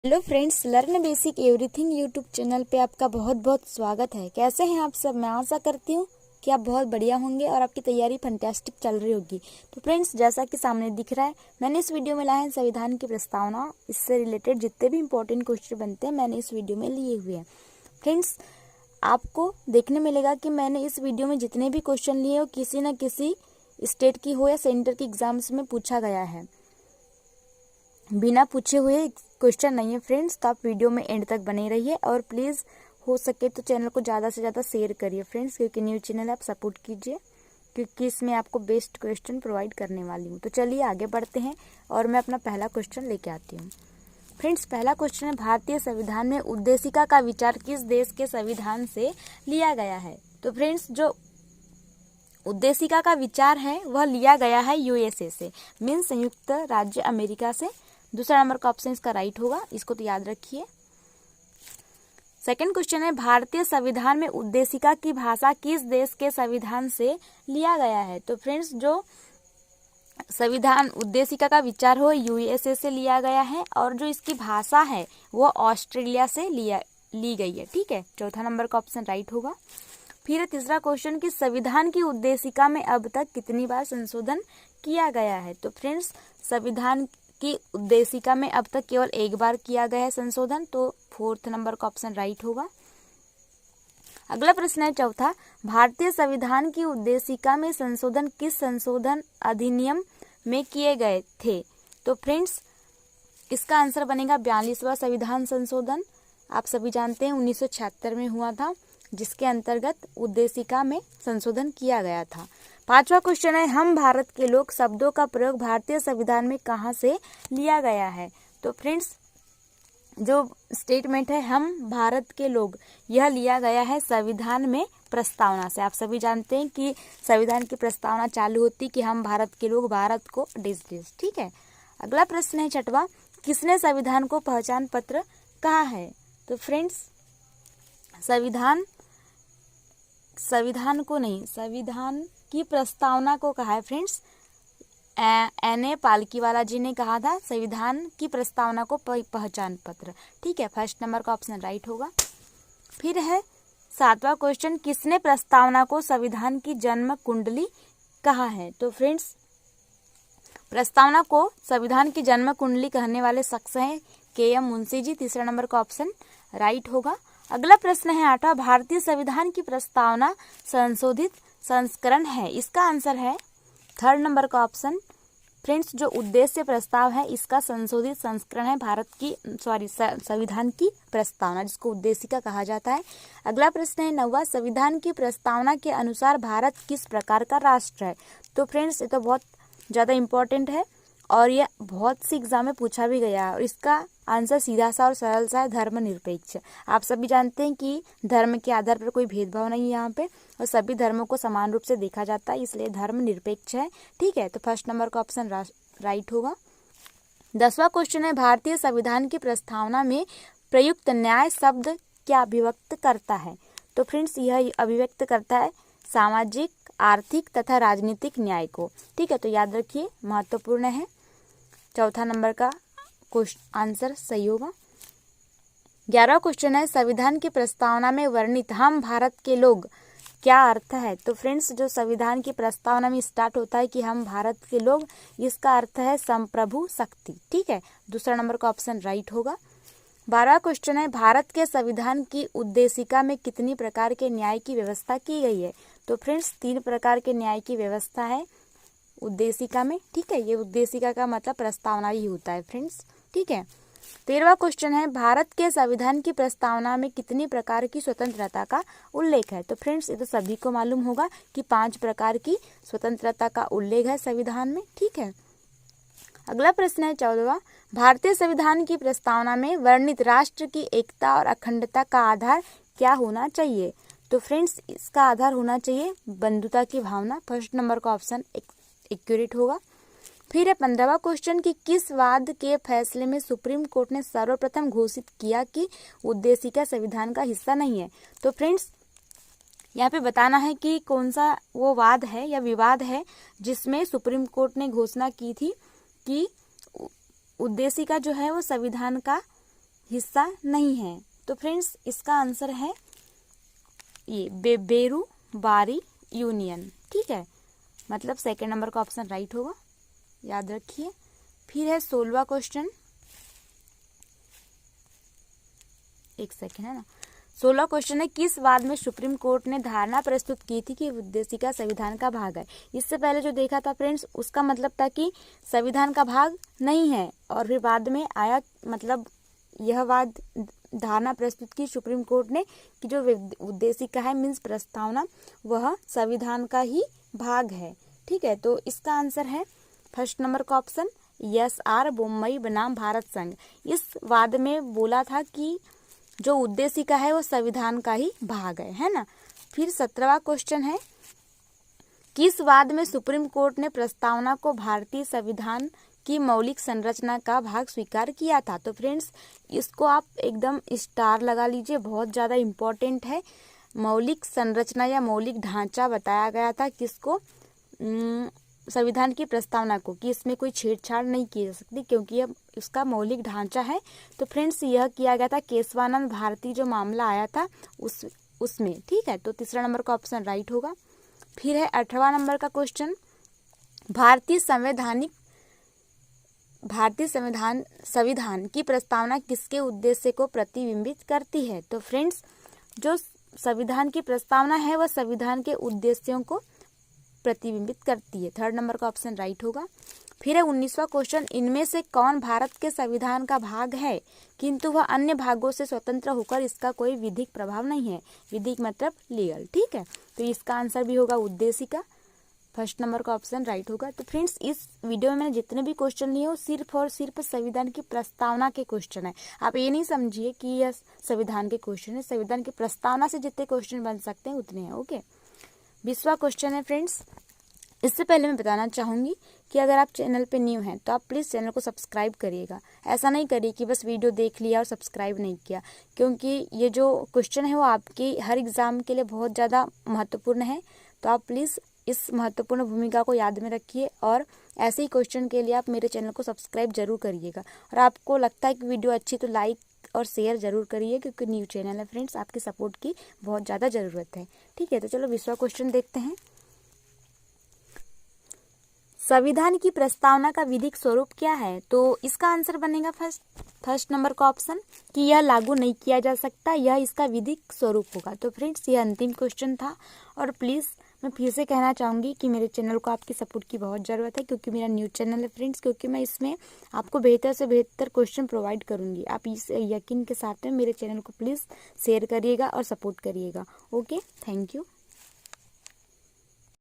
Hello friends, learn basic everything YouTube channel पे आपका बहुत बहुत स्वागत है। कैसे हैं आप सब? मैं आशा करती हूँ कि आप बहुत बढ़िया होंगे और आपकी तैयारी फैंटास्टिक चल रही होगी। तो फ्रेंड्स, जैसा कि सामने दिख रहा है, मैंने इस वीडियो में लाया है संविधान की प्रस्तावना। इससे रिलेटेड जितने भी इंपॉर्टेंट क्वेश्चन बनते हैं मैंने इस वीडियो में लिए हुए हैं। फ्रेंड्स, आपको देखने मिलेगा कि मैंने इस वीडियो में जितने भी क्वेश्चन लिए हो किसी न किसी स्टेट की हो या सेंटर की एग्जाम्स में पूछा गया है, बिना पूछे हुए क्वेश्चन नहीं है फ्रेंड्स। तो आप वीडियो में एंड तक बने रहिए और प्लीज़ हो सके तो चैनल को ज़्यादा से ज़्यादा शेयर करिए फ्रेंड्स, क्योंकि न्यू चैनल आप सपोर्ट कीजिए, क्योंकि इसमें आपको बेस्ट क्वेश्चन प्रोवाइड करने वाली हूँ। तो चलिए आगे बढ़ते हैं और मैं अपना पहला क्वेश्चन लेके आती हूँ। फ्रेंड्स, पहला क्वेश्चन है, भारतीय संविधान में उद्देशिका का विचार किस देश के संविधान से लिया गया है? तो फ्रेंड्स, जो उद्देशिका का विचार है वह लिया गया है यूएसए से, मीन संयुक्त राज्य अमेरिका से। दूसरा नंबर का ऑप्शन इसका राइट होगा, इसको तो याद रखिए। सेकंड क्वेश्चन है, भारतीय संविधान में उद्देशिका की भाषा किस देश के संविधान से लिया गया है? तो फ्रेंड्स, जो संविधान उद्देशिका का विचार हो यूएसए से लिया गया है और जो इसकी भाषा है वो ऑस्ट्रेलिया से ली गई है। ठीक है, चौथा नंबर का ऑप्शन राइट होगा। फिर तीसरा क्वेश्चन कि संविधान की उद्देशिका में अब तक कितनी बार संशोधन किया गया है? तो फ्रेंड्स, संविधान की उद्देशिका में अब तक केवल एक बार किया गया है संशोधन, तो फोर्थ नंबर का ऑप्शन राइट होगा। अगला प्रश्न है चौथा, भारतीय संविधान की उद्देशिका में संशोधन किस संशोधन अधिनियम में किए गए थे? तो फ्रेंड्स, इसका आंसर बनेगा 42वां संविधान संशोधन। आप सभी जानते हैं 1976 में हुआ था, जिसके अंतर्गत उद्देशिका में संशोधन किया गया था। पांचवा क्वेश्चन है, हम भारत के लोग शब्दों का प्रयोग भारतीय संविधान में कहाँ से लिया गया है? तो फ्रेंड्स, जो स्टेटमेंट है हम भारत के लोग, यह लिया गया है संविधान में प्रस्तावना से। आप सभी जानते हैं कि संविधान की प्रस्तावना चालू होती कि हम भारत के लोग, भारत को डिस। ठीक है। अगला प्रश्न है छठवां, किसने संविधान को पहचान पत्र कहा है? तो फ्रेंड्स, संविधान की प्रस्तावना को कहा है फ्रेंड्स N.A. पालकीवाला जी ने कहा था संविधान की प्रस्तावना को पहचान पत्र। ठीक है, फर्स्ट नंबर का ऑप्शन राइट होगा। फिर है सातवां क्वेश्चन, किसने प्रस्तावना को संविधान की जन्म कुंडली कहा है? तो फ्रेंड्स, प्रस्तावना को संविधान की जन्म कुंडली कहने वाले शख्स हैं K.M. मुंशी जी। तीसरा नंबर का ऑप्शन राइट होगा। अगला प्रश्न है आठवां, भारतीय संविधान की प्रस्तावना संशोधित संस्करण है, इसका आंसर है थर्ड नंबर का ऑप्शन। फ्रेंड्स, जो उद्देश्य प्रस्ताव है इसका संशोधित संस्करण है संविधान की प्रस्तावना, जिसको उद्देशिका कहा जाता है। अगला प्रश्न है नौवां, संविधान की प्रस्तावना के अनुसार भारत किस प्रकार का राष्ट्र है? तो फ्रेंड्स, ये तो बहुत ज़्यादा इम्पोर्टेंट है और ये बहुत सी एग्जाम में पूछा भी गया है और इसका आंसर सीधा सा और सरल सा है, धर्मनिरपेक्ष। आप सभी जानते हैं कि धर्म के आधार पर कोई भेदभाव नहीं है यहाँ पे और सभी धर्मों को समान रूप से देखा जाता है, इसलिए धर्मनिरपेक्ष है। ठीक है, तो फर्स्ट नंबर का ऑप्शन राइट होगा। 10वां क्वेश्चन है, भारतीय संविधान की प्रस्तावना में प्रयुक्त न्याय शब्द क्या अभिव्यक्त करता है? तो फ्रेंड्स, यह अभिव्यक्त करता है सामाजिक, आर्थिक तथा राजनीतिक न्याय को। ठीक है, तो याद रखिए, महत्वपूर्ण है। चौथा नंबर का आंसर सही होगा। 11वां क्वेश्चन है, संविधान की प्रस्तावना में वर्णित हम भारत के लोग क्या अर्थ है? तो फ्रेंड्स, जो संविधान की प्रस्तावना में स्टार्ट होता है कि हम भारत के लोग, इसका अर्थ है संप्रभु शक्ति। ठीक है, दूसरा नंबर का ऑप्शन राइट होगा। 12वां क्वेश्चन है, भारत के संविधान की उद्देशिका में कितनी प्रकार के न्याय की व्यवस्था की गई है? तो फ्रेंड्स, 3 प्रकार के न्याय की व्यवस्था है उद्देशिका में। ठीक है, ये उद्देशिका का मतलब प्रस्तावना ही होता है फ्रेंड्स। ठीक है। 13वां क्वेश्चन है, भारत के संविधान की प्रस्तावना में कितनी प्रकार की स्वतंत्रता का उल्लेख है? तो फ्रेंड्स, ये तो सभी को मालूम होगा कि 5 प्रकार की स्वतंत्रता का उल्लेख है संविधान में। ठीक है। अगला प्रश्न है 14वां, भारतीय संविधान की प्रस्तावना में वर्णित राष्ट्र की एकता और अखंडता का आधार क्या होना चाहिए? तो फ्रेंड्स, इसका आधार होना चाहिए बंधुता की भावना। फर्स्ट नंबर का ऑप्शन एक्यूरेट होगा। फिर है 15वां क्वेश्चन कि किस वाद के फैसले में सुप्रीम कोर्ट ने सर्वप्रथम घोषित किया कि उद्देशिका संविधान का हिस्सा नहीं है? तो फ्रेंड्स, यहाँ पे बताना है कि कौन सा वो वाद है या विवाद है जिसमें सुप्रीम कोर्ट ने घोषणा की थी कि उद्देशिका जो है वो संविधान का हिस्सा नहीं है। तो फ्रेंड्स इसका आंसर है ये बेरू बारी यूनियन, ठीक है, मतलब सेकंड नंबर का ऑप्शन राइट होगा, याद रखिए। फिर है 16वां क्वेश्चन, एक सेकंड है ना। 16 क्वेश्चन है, किस वाद में सुप्रीम कोर्ट ने धारणा प्रस्तुत की थी कि उद्देशिका संविधान का भाग है। इससे पहले जो देखा था फ्रेंड्स, उसका मतलब था कि संविधान का भाग नहीं है, और फिर बाद में आया मतलब यह वाद धारणा प्रस्तुत की सुप्रीम कोर्ट ने कि जो उद्देशिका है मीन्स प्रस्तावना, वह संविधान का ही भाग है, ठीक है। तो इसका आंसर है फर्स्ट नंबर का ऑप्शन SR बोम्मई बनाम भारत संघ। इस वाद में बोला था कि जो उद्देशिका है वो संविधान का ही भाग है ना। फिर 17वां क्वेश्चन है, किस वाद में सुप्रीम कोर्ट ने प्रस्तावना को भारतीय संविधान की मौलिक संरचना का भाग स्वीकार किया था। तो फ्रेंड्स इसको आप एकदम स्टार लगा लीजिए, बहुत ज़्यादा इम्पोर्टेंट है। मौलिक संरचना या मौलिक ढांचा बताया गया था किसको, संविधान की प्रस्तावना को, कि इसमें कोई छेड़छाड़ नहीं की जा सकती क्योंकि यह उसका मौलिक ढांचा है। तो फ्रेंड्स यह किया गया था केशवानंद भारती जो मामला आया था उसमें, ठीक है। तो तीसरा नंबर का ऑप्शन राइट होगा। फिर है 18वां नंबर का क्वेश्चन, भारतीय संविधान की प्रस्तावना किसके उद्देश्य को प्रतिबिंबित करती है। तो फ्रेंड्स जो संविधान की प्रस्तावना है वह संविधान के उद्देश्यों को प्रतिबिंबित करती है, थर्ड नंबर का ऑप्शन राइट होगा। फिर है 19वां क्वेश्चन, इनमें से कौन भारत के संविधान का भाग है किंतु वह अन्य भागों से स्वतंत्र होकर इसका कोई विधिक प्रभाव नहीं है। विधिक मतलब लीगल, ठीक है। तो इसका आंसर भी होगा उद्देशिका, फर्स्ट नंबर का ऑप्शन राइट होगा। तो फ्रेंड्स इस वीडियो में मैंने जितने भी क्वेश्चन लिए वो सिर्फ और सिर्फ संविधान की प्रस्तावना के क्वेश्चन है। आप ये नहीं समझिए कि यह संविधान के क्वेश्चन है, संविधान की प्रस्तावना से जितने क्वेश्चन बन सकते हैं उतने हैं, ओके। 20वां क्वेश्चन है फ्रेंड्स, इससे पहले मैं बताना चाहूँगी कि अगर आप चैनल पे न्यू हैं तो आप प्लीज़ चैनल को सब्सक्राइब करिएगा। ऐसा नहीं करिए कि बस वीडियो देख लिया और सब्सक्राइब नहीं किया, क्योंकि ये जो क्वेश्चन है वो आपके हर एग्ज़ाम के लिए बहुत ज़्यादा महत्वपूर्ण है। तो आप प्लीज़ इस महत्वपूर्ण भूमिका को याद में रखिए और ऐसे ही क्वेश्चन के लिए आप मेरे चैनल को सब्सक्राइब जरूर करिएगा। और आपको लगता है कि वीडियो अच्छी तो लाइक और शेयर जरूर करिए, क्योंकि न्यू चैनल है फ्रेंड्स, आपकी सपोर्ट की बहुत ज़्यादा ज़रूरत है, ठीक है। तो चलो 20वां क्वेश्चन देखते हैं। संविधान की प्रस्तावना का विधिक स्वरूप क्या है। तो इसका आंसर बनेगा फर्स्ट नंबर का ऑप्शन कि यह लागू नहीं किया जा सकता, यह इसका विधिक स्वरूप होगा। तो फ्रेंड्स ये अंतिम क्वेश्चन था, और प्लीज़ मैं फिर से कहना चाहूँगी कि मेरे चैनल को आपकी सपोर्ट की बहुत ज़रूरत है, क्योंकि मेरा न्यू चैनल है फ्रेंड्स, क्योंकि मैं इसमें आपको बेहतर से बेहतर क्वेश्चन प्रोवाइड करूँगी। आप इस यकीन के साथ में मेरे चैनल को प्लीज़ शेयर करिएगा और सपोर्ट करिएगा, ओके। Thank you.